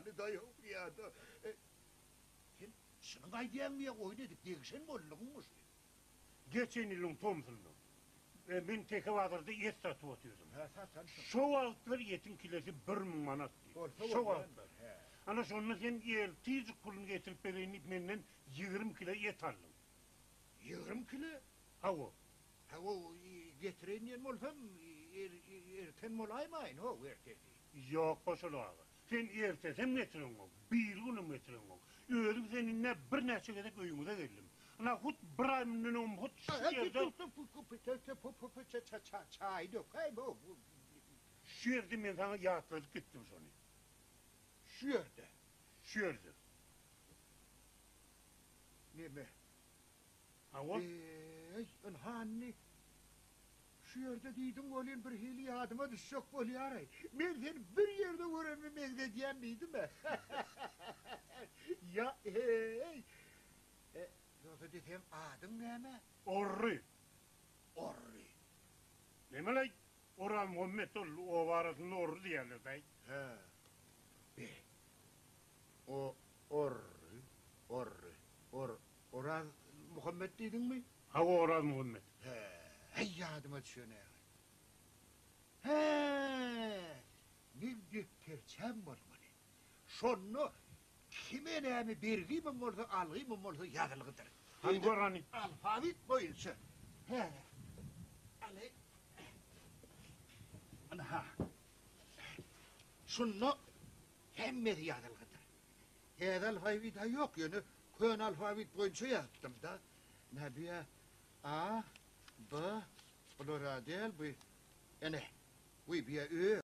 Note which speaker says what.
Speaker 1: zamanı da yok ya da. Senin aydiyan mı ya oynadık değişen bollukmuş.
Speaker 2: Geçen yılın Tomsun'du. Ben Tekevadır'da et satıp otuyordum.
Speaker 1: Ha sen.
Speaker 2: Şu altlar etin kilesi 1000 manat diyor. Şu altlar. Ana sonra sen ertiz pulunu getirip vereyinip menden 20 kilo et aldım.
Speaker 1: 20 kilo?
Speaker 2: Ha o.
Speaker 1: Ha o getiren yen olsam erten molaymayın o ertesi.
Speaker 2: Yok başılı ağa. Sen ertesem getirin o. Bir günüm getirin o. Öğüm seninle bir neçe gedek öyümüze geldim. Ana hut bıramının hut şerde...
Speaker 1: Çay dök. Bu.
Speaker 2: Şerde ben sana yağatladık gittim sonra.
Speaker 1: Şurada.
Speaker 2: Şerde.
Speaker 1: Ne mi?
Speaker 2: Ha o?
Speaker 1: Hanni. Şurada dedim olayım bir hili yadıma düşecek bol yaray. Ben seni bir yerde öğrenmemek de diyen miydim mi? Ya yoksa desem adın ne mi?
Speaker 2: Orri.
Speaker 1: Orri.
Speaker 2: Ne mi lan? Orhan Muhammed o varasında orri diyorlar day.
Speaker 1: He. Be. O Orhan Muhammed dedin mi?
Speaker 2: Ha o Orhan Muhammed.
Speaker 1: He. Hey yadıma düşüyor ne? He. Ne bir perçem var mı? Şonu kime ne mi birgiyim olsa algıyım olsa yazılıdır.
Speaker 2: Hangi Orhan'ı?
Speaker 1: Alfabet boyunca. He. Ali. Ana. Şunu hemmeti yazılıdır. Hed alfabet ha yok yani. Kön alfabet boyunca yazdım da. Ne bir A, B, Plural değil bu. Yani bu bir Ö.